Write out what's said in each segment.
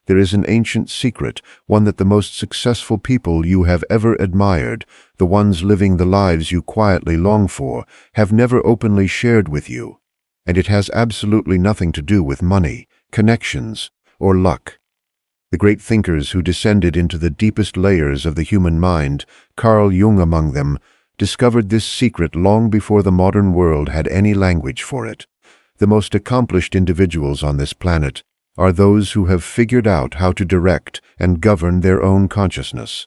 There is an ancient secret, one that the most successful people you have ever admired, the ones living the lives you quietly long for, have never openly shared with you. And it has absolutely nothing to do with money, connections, or luck. The great thinkers who descended into the deepest layers of the human mind, Carl Jung among them, discovered this secret long before the modern world had any language for it. The most accomplished individuals on this planet are those who have figured out how to direct and govern their own consciousness.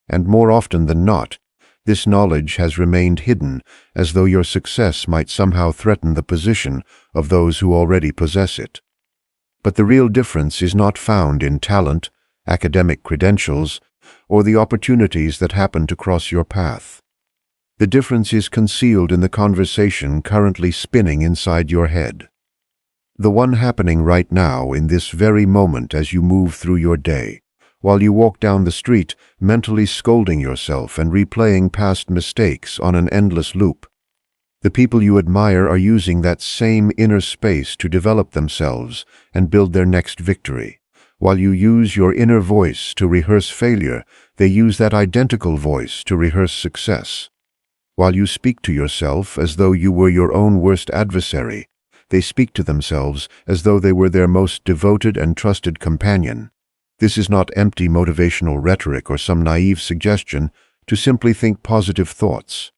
And more often than not, this knowledge has remained hidden, as though your success might somehow threaten the position of those who already possess it. But the real difference is not found in talent, academic credentials, or the opportunities that happen to cross your path. The difference is concealed in the conversation currently spinning inside your head. The one happening right now in this very moment as you move through your day, while you walk down the street mentally scolding yourself and replaying past mistakes on an endless loop. The people you admire are using that same inner space to develop themselves and build their next victory. While you use your inner voice to rehearse failure, they use that identical voice to rehearse success. While you speak to yourself as though you were your own worst adversary, they speak to themselves as though they were their most devoted and trusted companion. This is not empty motivational rhetoric or some naive suggestion to simply think positive thoughts.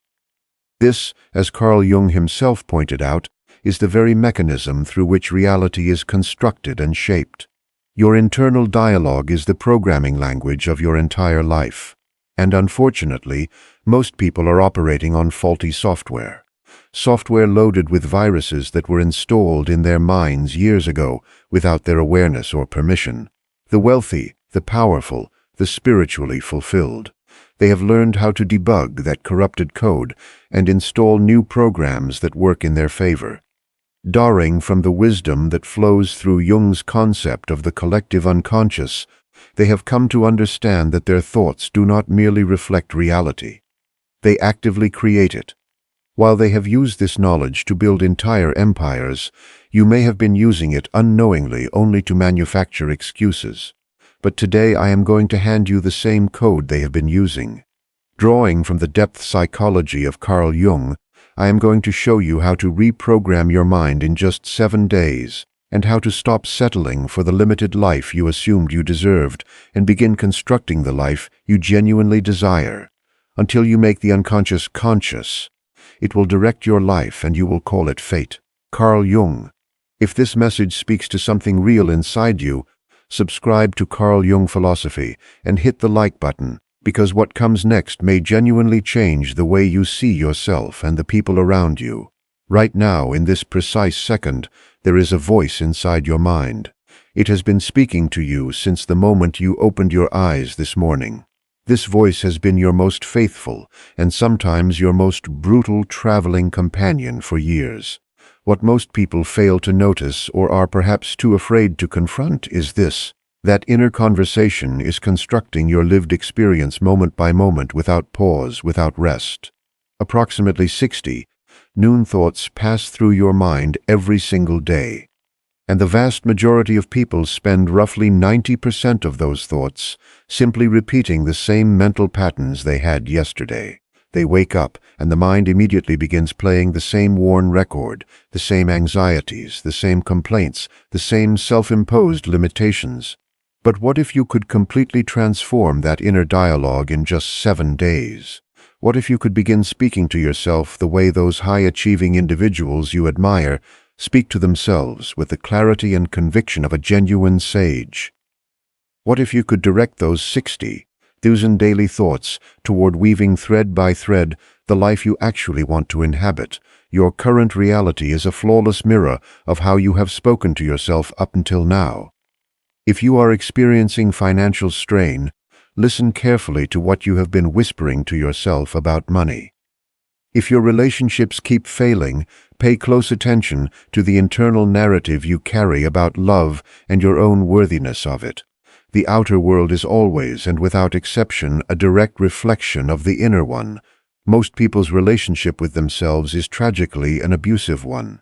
This, as Carl Jung himself pointed out, is the very mechanism through which reality is constructed and shaped. Your internal dialogue is the programming language of your entire life. And unfortunately, most people are operating on faulty software. Software loaded with viruses that were installed in their minds years ago without their awareness or permission. The wealthy, the powerful, the spiritually fulfilled. They have learned how to debug that corrupted code and install new programs that work in their favor. Drawing from the wisdom that flows through Jung's concept of the collective unconscious, they have come to understand that their thoughts do not merely reflect reality. They actively create it. While they have used this knowledge to build entire empires, you may have been using it unknowingly only to manufacture excuses. But today I am going to hand you the same code they have been using. Drawing from the depth psychology of Carl Jung, I am going to show you how to reprogram your mind in just 7 days, and how to stop settling for the limited life you assumed you deserved and begin constructing the life you genuinely desire. Until you make the unconscious conscious, it will direct your life and you will call it fate. Carl Jung. If this message speaks to something real inside you, subscribe to Carl Jung Philosophy and hit the like button, because what comes next may genuinely change the way you see yourself and the people around you. Right now, in this precise second, there is a voice inside your mind. It has been speaking to you since the moment you opened your eyes this morning. This voice has been your most faithful and sometimes your most brutal traveling companion for years. What most people fail to notice or are perhaps too afraid to confront is this: that inner conversation is constructing your lived experience moment by moment without pause, without rest. Approximately 60 noon thoughts pass through your mind every single day. And the vast majority of people spend roughly 90% of those thoughts simply repeating the same mental patterns they had yesterday. They wake up, and the mind immediately begins playing the same worn record, the same anxieties, the same complaints, the same self-imposed limitations. But what if you could completely transform that inner dialogue in just 7 days? What if you could begin speaking to yourself the way those high-achieving individuals you admire speak to themselves, with the clarity and conviction of a genuine sage? What if you could direct those 60,000 daily thoughts toward weaving thread by thread the life you actually want to inhabit? Your current reality is a flawless mirror of how you have spoken to yourself up until now. If you are experiencing financial strain, listen carefully to what you have been whispering to yourself about money. If your relationships keep failing, pay close attention to the internal narrative you carry about love and your own worthiness of it. The outer world is always, and without exception, a direct reflection of the inner one. Most people's relationship with themselves is tragically an abusive one.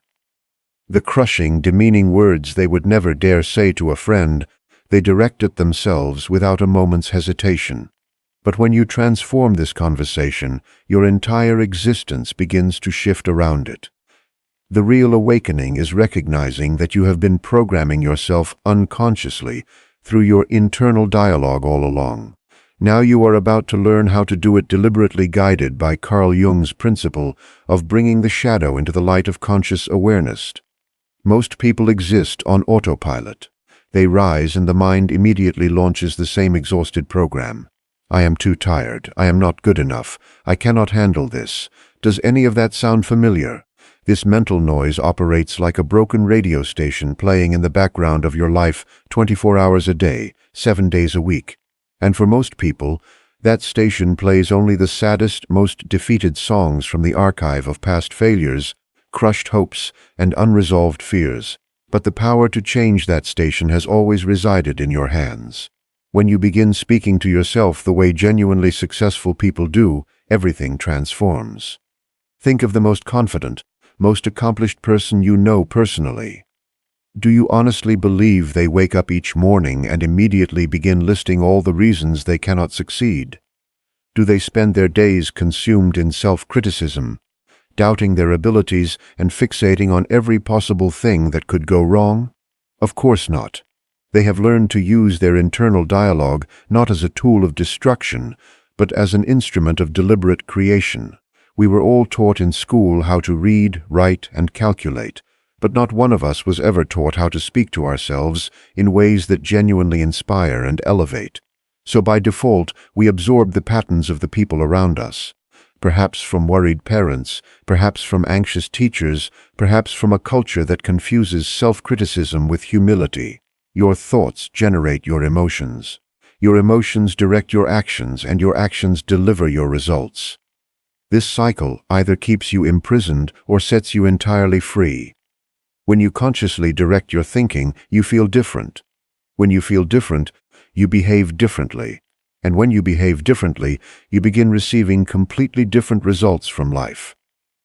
The crushing, demeaning words they would never dare say to a friend They direct it themselves without a moment's hesitation. But when you transform this conversation, your entire existence begins to shift around it. The real awakening is recognizing that you have been programming yourself unconsciously through your internal dialogue all along. Now you are about to learn how to do it deliberately, guided by Carl Jung's principle of bringing the shadow into the light of conscious awareness. Most people exist on autopilot. They rise and the mind immediately launches the same exhausted program. I am too tired. I am not good enough. I cannot handle this. Does any of that sound familiar? This mental noise operates like a broken radio station playing in the background of your life 24 hours a day, 7 days a week. And for most people, that station plays only the saddest, most defeated songs from the archive of past failures, crushed hopes, and unresolved fears. But the power to change that station has always resided in your hands. When you begin speaking to yourself the way genuinely successful people do, everything transforms. Think of the most confident, most accomplished person you know personally. Do you honestly believe they wake up each morning and immediately begin listing all the reasons they cannot succeed? Do they spend their days consumed in self-criticism, doubting their abilities and fixating on every possible thing that could go wrong? Of course not. They have learned to use their internal dialogue not as a tool of destruction, but as an instrument of deliberate creation. We were all taught in school how to read, write, and calculate, but not one of us was ever taught how to speak to ourselves in ways that genuinely inspire and elevate. So by default, we absorb the patterns of the people around us. Perhaps from worried parents, perhaps from anxious teachers, perhaps from a culture that confuses self-criticism with humility. Your thoughts generate your emotions. Your emotions direct your actions, and your actions deliver your results. This cycle either keeps you imprisoned or sets you entirely free. When you consciously direct your thinking, you feel different. When you feel different, you behave differently. And when you behave differently, you begin receiving completely different results from life.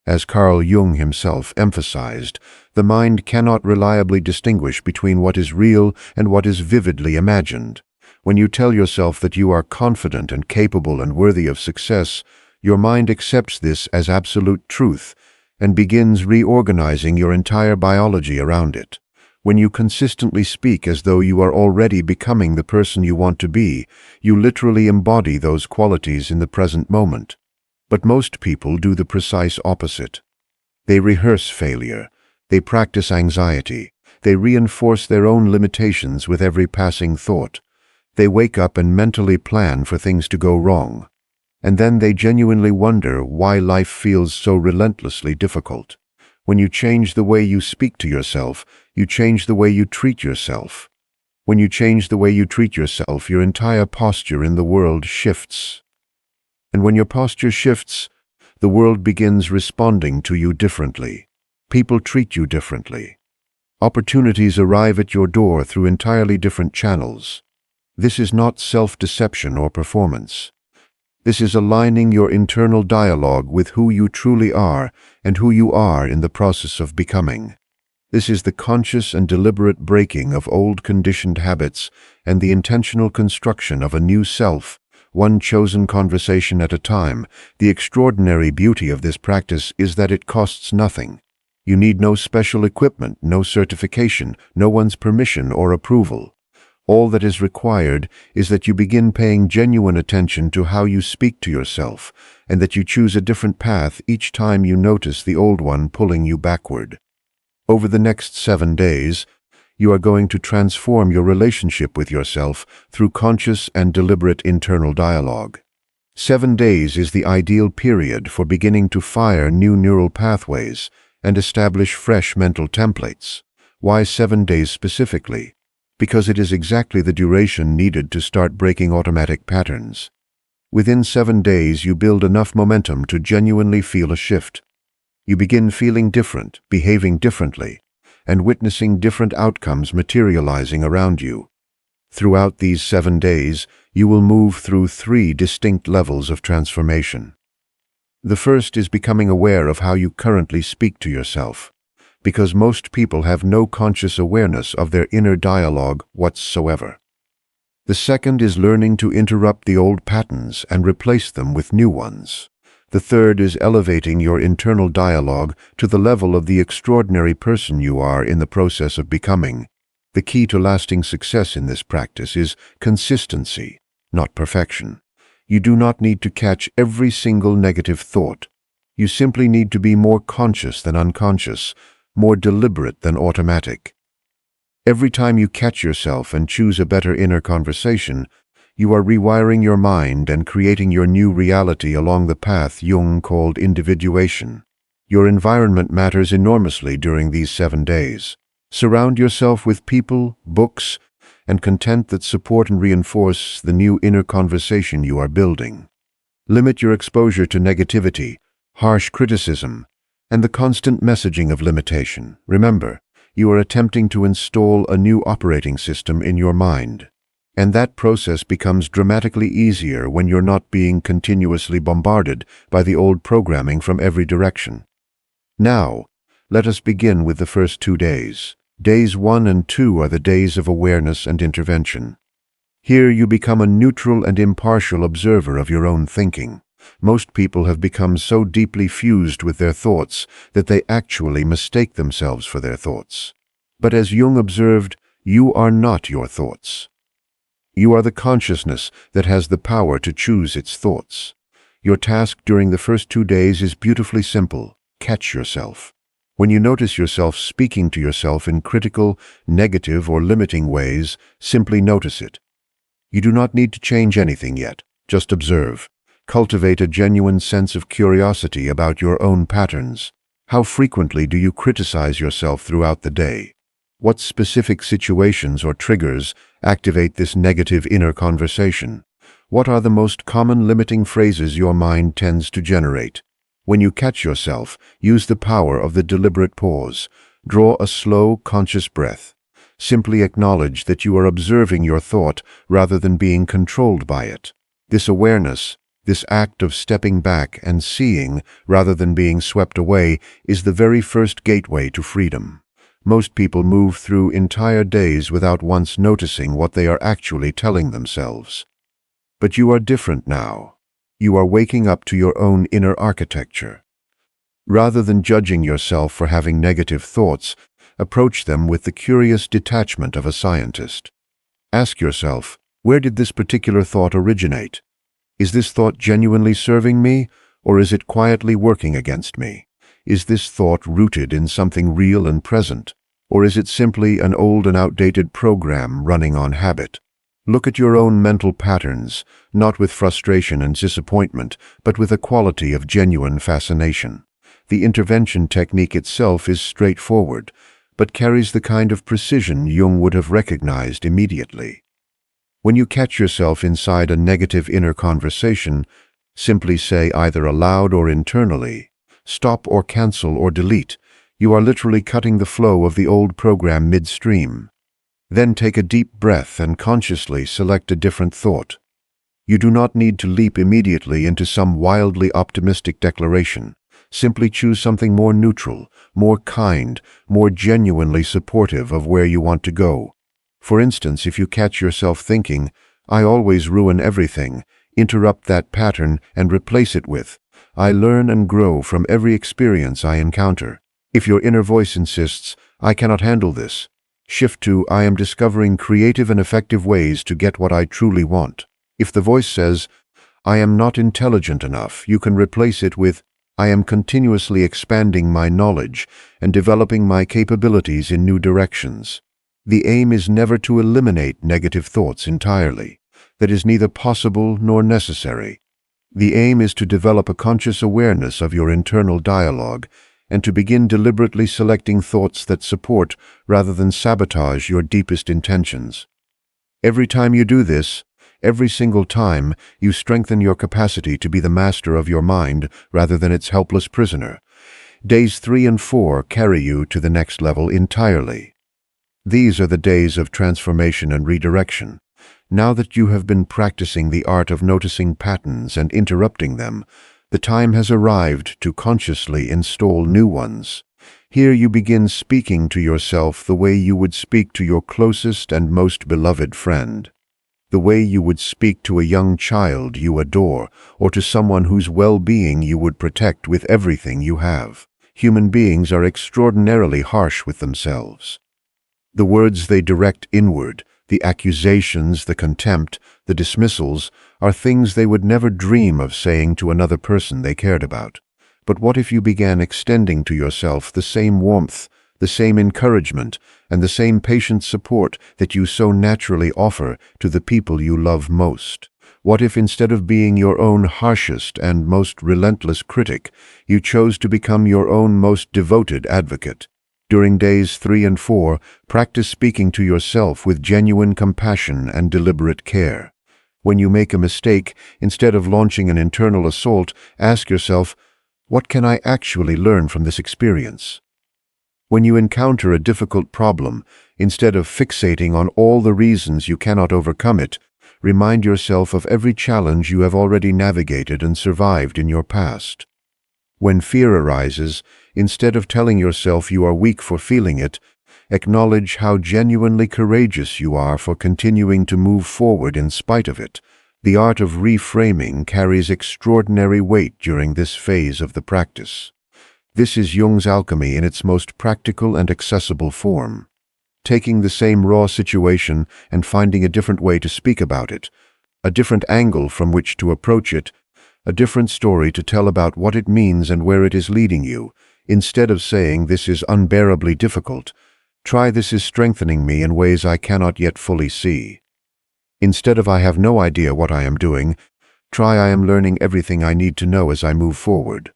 As Carl Jung himself emphasized, the mind cannot reliably distinguish between what is real and what is vividly imagined. When you tell yourself that you are confident and capable and worthy of success, your mind accepts this as absolute truth and begins reorganizing your entire biology around it. When you consistently speak as though you are already becoming the person you want to be, you literally embody those qualities in the present moment. But most people do the precise opposite. They rehearse failure. They practice anxiety. They reinforce their own limitations with every passing thought. They wake up and mentally plan for things to go wrong. And then they genuinely wonder why life feels so relentlessly difficult. When you change the way you speak to yourself, you change the way you treat yourself. When you change the way you treat yourself, your entire posture in the world shifts. And when your posture shifts, the world begins responding to you differently. People treat you differently. Opportunities arrive at your door through entirely different channels. This is not self-deception or performance. This is aligning your internal dialogue with who you truly are and who you are in the process of becoming. This is the conscious and deliberate breaking of old conditioned habits and the intentional construction of a new self, one chosen conversation at a time. The extraordinary beauty of this practice is that it costs nothing. You need no special equipment, no certification, no one's permission or approval. All that is required is that you begin paying genuine attention to how you speak to yourself, and that you choose a different path each time you notice the old one pulling you backward. Over the next 7 days, you are going to transform your relationship with yourself through conscious and deliberate internal dialogue. 7 days is the ideal period for beginning to fire new neural pathways and establish fresh mental templates. Why 7 days specifically? Because it is exactly the duration needed to start breaking automatic patterns. Within 7 days, you build enough momentum to genuinely feel a shift. You begin feeling different, behaving differently, and witnessing different outcomes materializing around you. Throughout these 7 days, you will move through 3 distinct levels of transformation. The first is becoming aware of how you currently speak to yourself, because most people have no conscious awareness of their inner dialogue whatsoever. The second is learning to interrupt the old patterns and replace them with new ones. The third is elevating your internal dialogue to the level of the extraordinary person you are in the process of becoming. The key to lasting success in this practice is consistency, not perfection. You do not need to catch every single negative thought. You simply need to be more conscious than unconscious, more deliberate than automatic. Every time you catch yourself and choose a better inner conversation, you are rewiring your mind and creating your new reality along the path Jung called individuation. Your environment matters enormously during these 7 days. Surround yourself with people, books, and content that support and reinforce the new inner conversation you are building. Limit your exposure to negativity, harsh criticism, and the constant messaging of limitation. Remember, you are attempting to install a new operating system in your mind. And that process becomes dramatically easier when you're not being continuously bombarded by the old programming from every direction. Now, let us begin with the first 2 days. Days 1 and 2 are the days of awareness and intervention. Here you become a neutral and impartial observer of your own thinking. Most people have become so deeply fused with their thoughts that they actually mistake themselves for their thoughts. But as Jung observed, you are not your thoughts. You are the consciousness that has the power to choose its thoughts. Your task during the first 2 days is beautifully simple. Catch yourself. When you notice yourself speaking to yourself in critical, negative, or limiting ways, simply notice it. You do not need to change anything yet. Just observe. Cultivate a genuine sense of curiosity about your own patterns. How frequently do you criticize yourself throughout the day? What specific situations or triggers activate this negative inner conversation? What are the most common limiting phrases your mind tends to generate? When you catch yourself, use the power of the deliberate pause. Draw a slow, conscious breath. Simply acknowledge that you are observing your thought rather than being controlled by it. This awareness, this act of stepping back and seeing rather than being swept away, is the very first gateway to freedom. Most people move through entire days without once noticing what they are actually telling themselves. But you are different now. You are waking up to your own inner architecture. Rather than judging yourself for having negative thoughts, approach them with the curious detachment of a scientist. Ask yourself, where did this particular thought originate? Is this thought genuinely serving me, or is it quietly working against me? Is this thought rooted in something real and present, or is it simply an old and outdated program running on habit? Look at your own mental patterns, not with frustration and disappointment, but with a quality of genuine fascination. The intervention technique itself is straightforward, but carries the kind of precision Jung would have recognized immediately. When you catch yourself inside a negative inner conversation, simply say either aloud or internally, stop or cancel or delete. You are literally cutting the flow of the old program midstream. Then take a deep breath and consciously select a different thought. You do not need to leap immediately into some wildly optimistic declaration. Simply choose something more neutral, more kind, more genuinely supportive of where you want to go. For instance, if you catch yourself thinking, "I always ruin everything," interrupt that pattern and replace it with, "I learn and grow from every experience I encounter." If your inner voice insists, "I cannot handle this," shift to, "I am discovering creative and effective ways to get what I truly want." If the voice says, "I am not intelligent enough," you can replace it with, "I am continuously expanding my knowledge and developing my capabilities in new directions." The aim is never to eliminate negative thoughts entirely. That is neither possible nor necessary. The aim is to develop a conscious awareness of your internal dialogue and to begin deliberately selecting thoughts that support rather than sabotage your deepest intentions. Every time you do this, every single time, you strengthen your capacity to be the master of your mind rather than its helpless prisoner. Days 3 and 4 carry you to the next level entirely. These are the days of transformation and redirection. Now that you have been practicing the art of noticing patterns and interrupting them, the time has arrived to consciously install new ones. Here you begin speaking to yourself the way you would speak to your closest and most beloved friend. the way you would speak to a young child you adore or to someone whose well-being you would protect with everything you have. Human beings are extraordinarily harsh with themselves. The words they direct inward, the accusations, the contempt, the dismissals, are things they would never dream of saying to another person they cared about. But what if you began extending to yourself the same warmth, the same encouragement, and the same patient support that you so naturally offer to the people you love most? What if instead of being your own harshest and most relentless critic, you chose to become your own most devoted advocate? During days 3 and 4, practice speaking to yourself with genuine compassion and deliberate care. When you make a mistake, instead of launching an internal assault, ask yourself, what can I actually learn from this experience? When you encounter a difficult problem, instead of fixating on all the reasons you cannot overcome it, remind yourself of every challenge you have already navigated and survived in your past. When fear arises, instead of telling yourself you are weak for feeling it, acknowledge how genuinely courageous you are for continuing to move forward in spite of it. The art of reframing carries extraordinary weight during this phase of the practice. This is Jung's alchemy in its most practical and accessible form. Taking the same raw situation and finding a different way to speak about it, a different angle from which to approach it, a different story to tell about what it means and where it is leading you. Instead of saying, "This is unbearably difficult," try, "This is strengthening me in ways I cannot yet fully see." Instead of "I have no idea what I am doing," try, "I am learning everything I need to know as I move forward."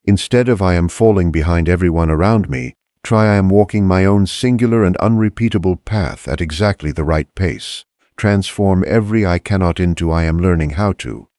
Instead of "I am falling behind everyone around me," try, "I am walking my own singular and unrepeatable path at exactly the right pace." Transform every "I cannot" into "I am learning how to."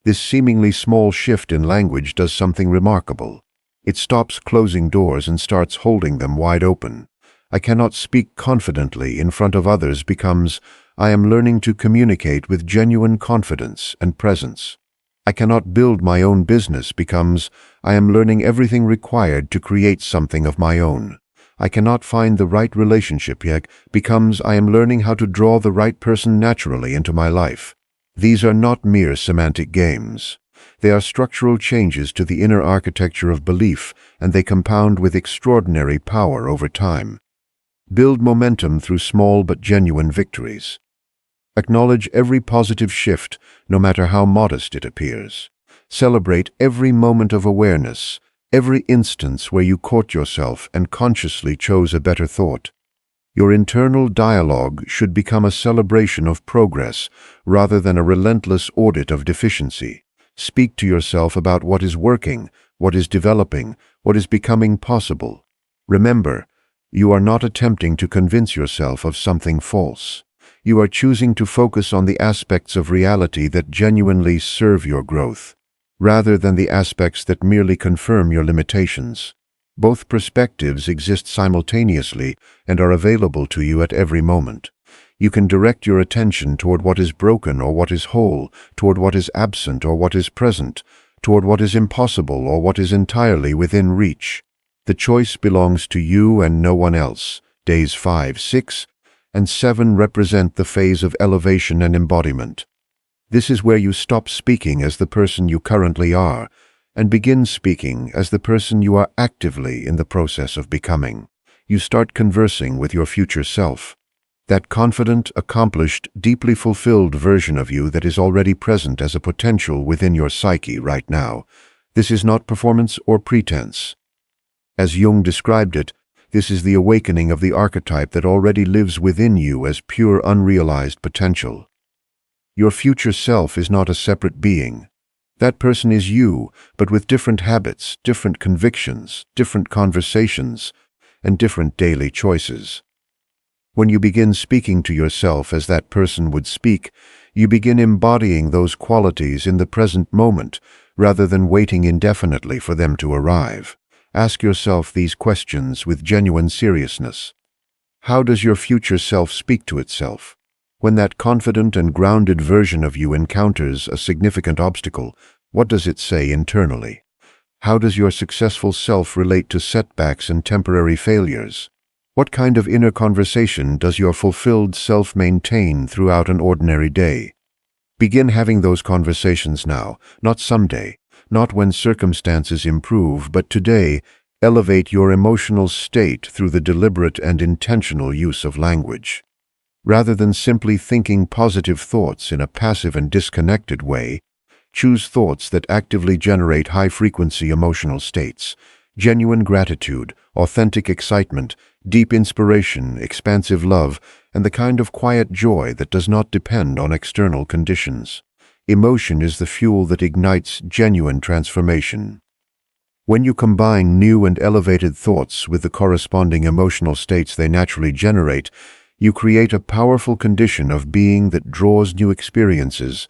This seemingly small shift in language does something remarkable. It stops closing doors and starts holding them wide open. "I cannot speak confidently in front of others" becomes "I am learning to communicate with genuine confidence and presence." "I cannot build my own business" becomes "I am learning everything required to create something of my own." "I cannot find the right relationship yet" becomes "I am learning how to draw the right person naturally into my life." These are not mere semantic games. They are structural changes to the inner architecture of belief, and they compound with extraordinary power over time. Build momentum through small but genuine victories. Acknowledge every positive shift, no matter how modest it appears. Celebrate every moment of awareness, every instance where you caught yourself and consciously chose a better thought. Your internal dialogue should become a celebration of progress rather than a relentless audit of deficiency. Speak to yourself about what is working, what is developing, what is becoming possible. Remember, you are not attempting to convince yourself of something false. You are choosing to focus on the aspects of reality that genuinely serve your growth, rather than the aspects that merely confirm your limitations. Both perspectives exist simultaneously and are available to you at every moment. You can direct your attention toward what is broken or what is whole, toward what is absent or what is present, toward what is impossible or what is entirely within reach. The choice belongs to you and no one else. Days 5, 6, and 7 represent the phase of elevation and embodiment. This is where you stop speaking as the person you currently are, and begin speaking as the person you are actively in the process of becoming. You start conversing with your future self, that confident, accomplished, deeply fulfilled version of you that is already present as a potential within your psyche right now. This is not performance or pretense. As Jung described it, this is the awakening of the archetype that already lives within you as pure unrealized potential. Your future self is not a separate being. That person is you, but with different habits, different convictions, different conversations, and different daily choices. When you begin speaking to yourself as that person would speak, you begin embodying those qualities in the present moment, rather than waiting indefinitely for them to arrive. Ask yourself these questions with genuine seriousness. How does your future self speak to itself? When that confident and grounded version of you encounters a significant obstacle, what does it say internally? How does your successful self relate to setbacks and temporary failures? What kind of inner conversation does your fulfilled self maintain throughout an ordinary day? Begin having those conversations now, not someday, not when circumstances improve, but today. Elevate your emotional state through the deliberate and intentional use of language. Rather than simply thinking positive thoughts in a passive and disconnected way, choose thoughts that actively generate high-frequency emotional states, genuine gratitude, authentic excitement, deep inspiration, expansive love, and the kind of quiet joy that does not depend on external conditions. Emotion is the fuel that ignites genuine transformation. When you combine new and elevated thoughts with the corresponding emotional states they naturally generate, you create a powerful condition of being that draws new experiences,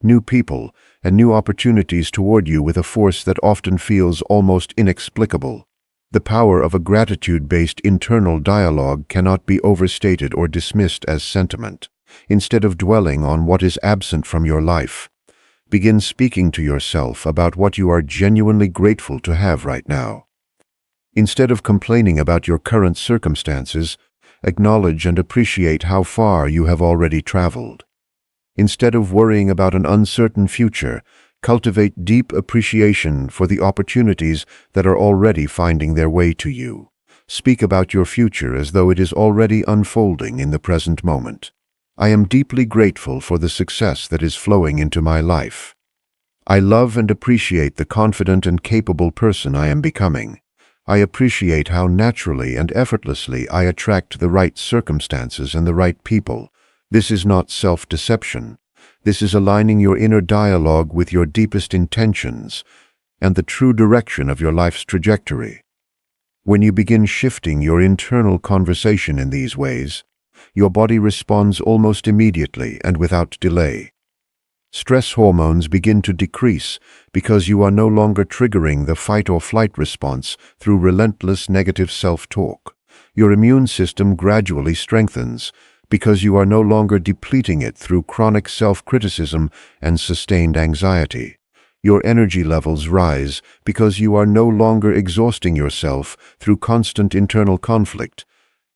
new people, and new opportunities toward you with a force that often feels almost inexplicable. The power of a gratitude-based internal dialogue cannot be overstated or dismissed as sentiment. Instead of dwelling on what is absent from your life, begin speaking to yourself about what you are genuinely grateful to have right now. Instead of complaining about your current circumstances, acknowledge and appreciate how far you have already traveled. Instead of worrying about an uncertain future, cultivate deep appreciation for the opportunities that are already finding their way to you. Speak about your future as though it is already unfolding in the present moment. I am deeply grateful for the success that is flowing into my life. I love and appreciate the confident and capable person I am becoming. I appreciate how naturally and effortlessly I attract the right circumstances and the right people. This is not self-deception. This is aligning your inner dialogue with your deepest intentions and the true direction of your life's trajectory. When you begin shifting your internal conversation in these ways, your body responds almost immediately and without delay. Stress hormones begin to decrease because you are no longer triggering the fight-or-flight response through relentless negative self-talk. Your immune system gradually strengthens because you are no longer depleting it through chronic self-criticism and sustained anxiety. Your energy levels rise because you are no longer exhausting yourself through constant internal conflict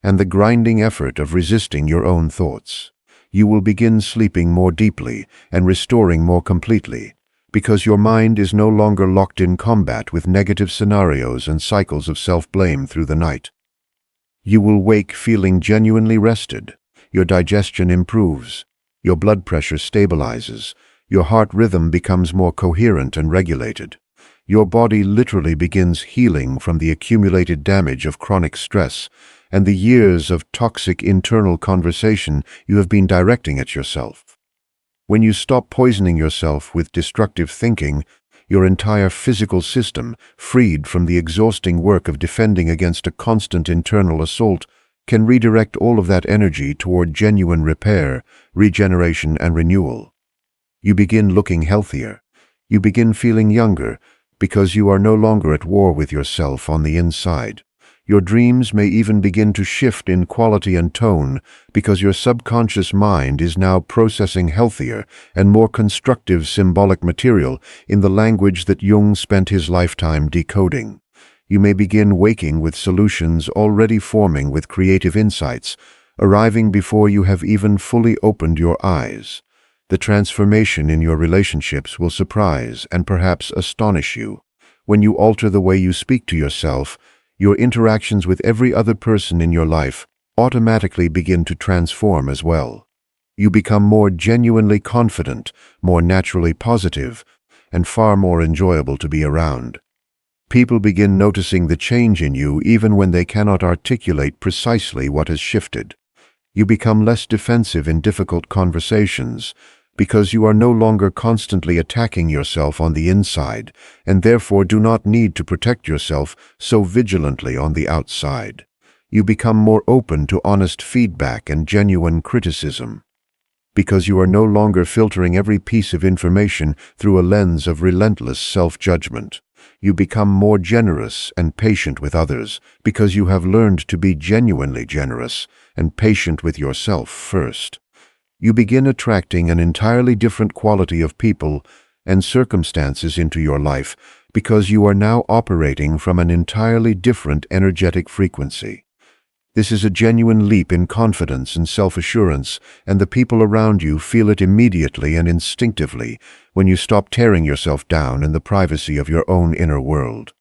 and the grinding effort of resisting your own thoughts. You will begin sleeping more deeply and restoring more completely, because your mind is no longer locked in combat with negative scenarios and cycles of self-blame through the night. You will wake feeling genuinely rested. Your digestion improves. Your blood pressure stabilizes. Your heart rhythm becomes more coherent and regulated. Your body literally begins healing from the accumulated damage of chronic stress and the years of toxic internal conversation you have been directing at yourself. When you stop poisoning yourself with destructive thinking, your entire physical system, freed from the exhausting work of defending against a constant internal assault, can redirect all of that energy toward genuine repair, regeneration, and renewal. You begin looking healthier. You begin feeling younger because you are no longer at war with yourself on the inside. Your dreams may even begin to shift in quality and tone because your subconscious mind is now processing healthier and more constructive symbolic material in the language that Jung spent his lifetime decoding. You may begin waking with solutions already forming with creative insights, arriving before you have even fully opened your eyes. The transformation in your relationships will surprise and perhaps astonish you. When you alter the way you speak to yourself, your interactions with every other person in your life automatically begin to transform as well. You become more genuinely confident, more naturally positive, and far more enjoyable to be around. People begin noticing the change in you even when they cannot articulate precisely what has shifted. You become less defensive in difficult conversations because you are no longer constantly attacking yourself on the inside and therefore do not need to protect yourself so vigilantly on the outside. You become more open to honest feedback and genuine criticism because you are no longer filtering every piece of information through a lens of relentless self-judgment. You become more generous and patient with others because you have learned to be genuinely generous and patient with yourself first. You begin attracting an entirely different quality of people and circumstances into your life because you are now operating from an entirely different energetic frequency. This is a genuine leap in confidence and self-assurance, and the people around you feel it immediately and instinctively when you stop tearing yourself down in the privacy of your own inner world.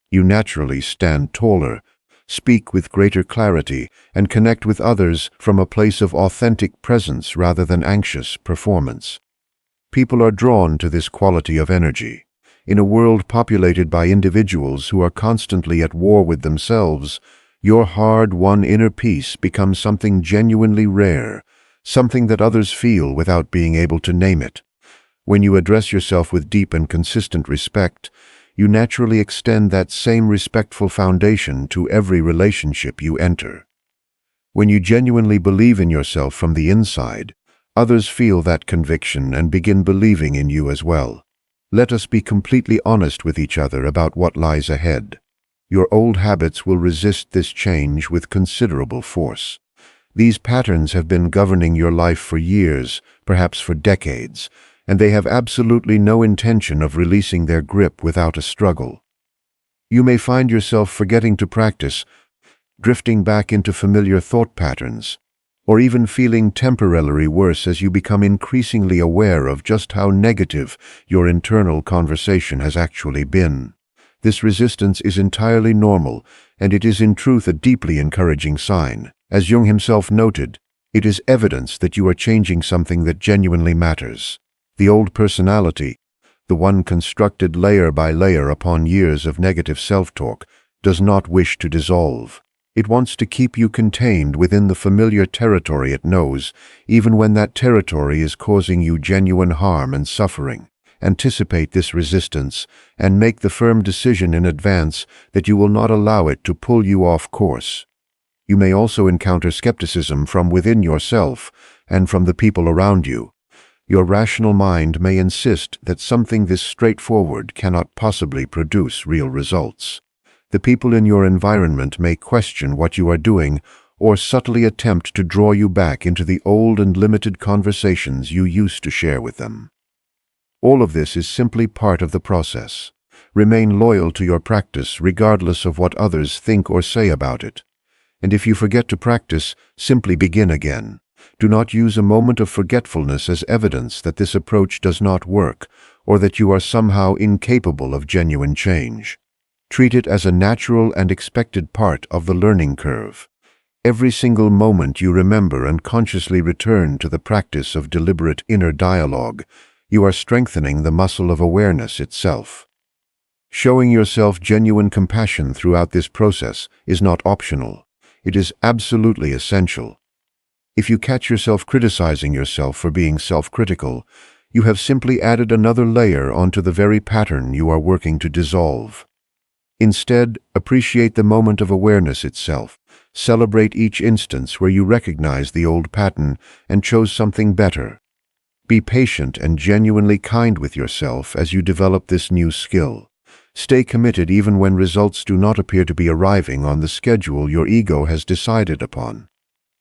You naturally stand taller, speak with greater clarity, and connect with others from a place of authentic presence rather than anxious performance. People are drawn to this quality of energy. In a world populated by individuals who are constantly at war with themselves, your hard-won inner peace becomes something genuinely rare, something that others feel without being able to name it. When you address yourself with deep and consistent respect, you naturally extend that same respectful foundation to every relationship you enter. When you genuinely believe in yourself from the inside, others feel that conviction and begin believing in you as well. Let us be completely honest with each other about what lies ahead. Your old habits will resist this change with considerable force. These patterns have been governing your life for years, perhaps for decades, and they have absolutely no intention of releasing their grip without a struggle. You may find yourself forgetting to practice, drifting back into familiar thought patterns, or even feeling temporarily worse as you become increasingly aware of just how negative your internal conversation has actually been. This resistance is entirely normal, and it is in truth a deeply encouraging sign. As Jung himself noted, it is evidence that you are changing something that genuinely matters. The old personality, the one constructed layer by layer upon years of negative self-talk, does not wish to dissolve. It wants to keep you contained within the familiar territory it knows, even when that territory is causing you genuine harm and suffering. Anticipate this resistance and make the firm decision in advance that you will not allow it to pull you off course. You may also encounter skepticism from within yourself and from the people around you. Your rational mind may insist that something this straightforward cannot possibly produce real results. The people in your environment may question what you are doing or subtly attempt to draw you back into the old and limited conversations you used to share with them. All of this is simply part of the process. Remain loyal to your practice regardless of what others think or say about it. And if you forget to practice, simply begin again. Do not use a moment of forgetfulness as evidence that this approach does not work or that you are somehow incapable of genuine change. Treat it as a natural and expected part of the learning curve. Every single moment you remember and consciously return to the practice of deliberate inner dialogue, you are strengthening the muscle of awareness itself. Showing yourself genuine compassion throughout this process is not optional. It is absolutely essential. If you catch yourself criticizing yourself for being self-critical, you have simply added another layer onto the very pattern you are working to dissolve. Instead, appreciate the moment of awareness itself. Celebrate each instance where you recognize the old pattern and chose something better. Be patient and genuinely kind with yourself as you develop this new skill. Stay committed even when results do not appear to be arriving on the schedule your ego has decided upon.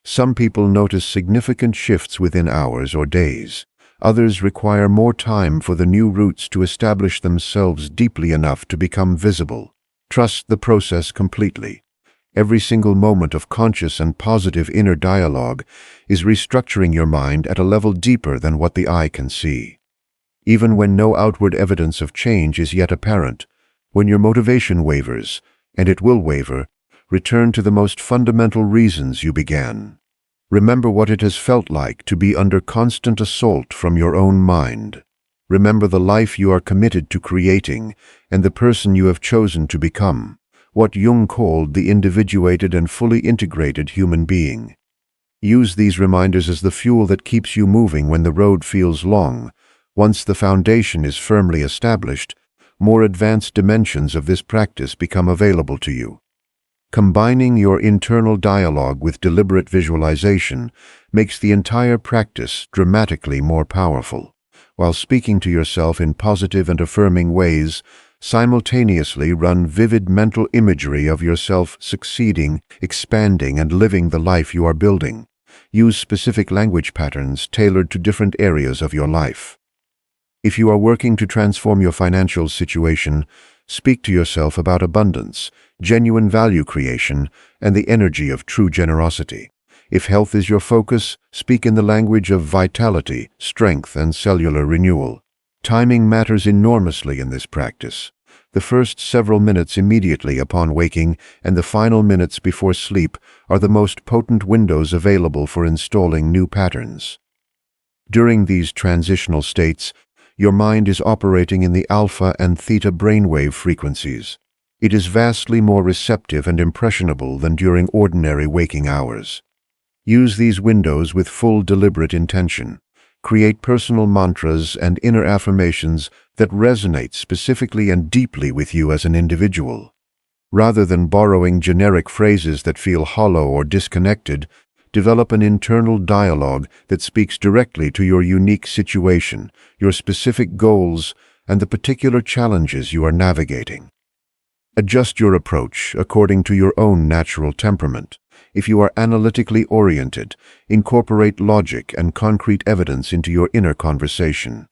Some people notice significant shifts within hours or days. Others require more time for the new roots to establish themselves deeply enough to become visible. Trust the process completely. Every single moment of conscious and positive inner dialogue is restructuring your mind at a level deeper than what the eye can see. Even when no outward evidence of change is yet apparent, when your motivation wavers, and it will waver, return to the most fundamental reasons you began. Remember what it has felt like to be under constant assault from your own mind. Remember the life you are committed to creating and the person you have chosen to become, what Jung called the individuated and fully integrated human being. Use these reminders as the fuel that keeps you moving when the road feels long. Once the foundation is firmly established, more advanced dimensions of this practice become available to you. Combining your internal dialogue with deliberate visualization makes the entire practice dramatically more powerful. While speaking to yourself in positive and affirming ways, simultaneously run vivid mental imagery of yourself succeeding, expanding, and living the life you are building. Use specific language patterns tailored to different areas of your life. If you are working to transform your financial situation, speak to yourself about abundance, genuine value creation, and the energy of true generosity. If health is your focus, speak in the language of vitality, strength, and cellular renewal. Timing matters enormously in this practice. The first several minutes immediately upon waking and the final minutes before sleep are the most potent windows available for installing new patterns. During these transitional states, your mind is operating in the alpha and theta brainwave frequencies. It is vastly more receptive and impressionable than during ordinary waking hours. Use these windows with full deliberate intention. Create personal mantras and inner affirmations that resonate specifically and deeply with you as an individual. Rather than borrowing generic phrases that feel hollow or disconnected, develop an internal dialogue that speaks directly to your unique situation, your specific goals, and the particular challenges you are navigating. Adjust your approach according to your own natural temperament. If you are analytically oriented, incorporate logic and concrete evidence into your inner conversation.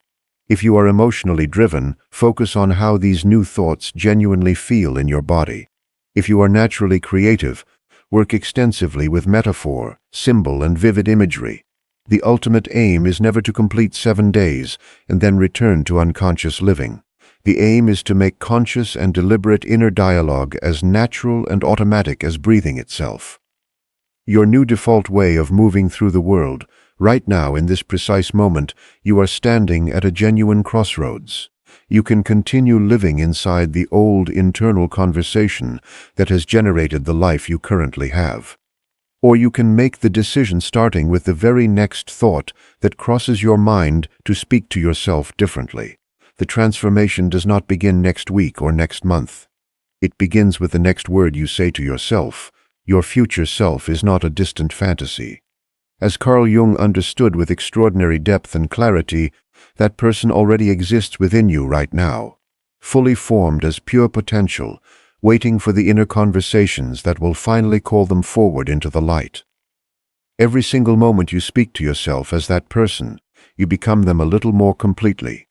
If you are emotionally driven, focus on how these new thoughts genuinely feel in your body. If you are naturally creative, work extensively with metaphor, symbol, and vivid imagery. The ultimate aim is never to complete 7 days and then return to unconscious living. The aim is to make conscious and deliberate inner dialogue as natural and automatic as breathing itself. Your new default way of moving through the world, right now in this precise moment, you are standing at a genuine crossroads. You can continue living inside the old internal conversation that has generated the life you currently have. Or you can make the decision starting with the very next thought that crosses your mind to speak to yourself differently. The transformation does not begin next week or next month. It begins with the next word you say to yourself. Your future self is not a distant fantasy. As Carl Jung understood with extraordinary depth and clarity, that person already exists within you right now, fully formed as pure potential, waiting for the inner conversations that will finally call them forward into the light. Every single moment you speak to yourself as that person, you become them a little more completely.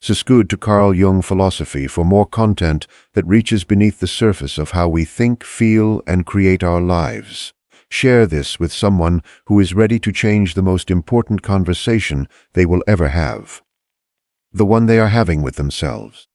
Subscribe to Carl Jung philosophy for more content that reaches beneath the surface of how we think, feel, and create our lives. Share this with someone who is ready to change the most important conversation they will ever have, the one they are having with themselves.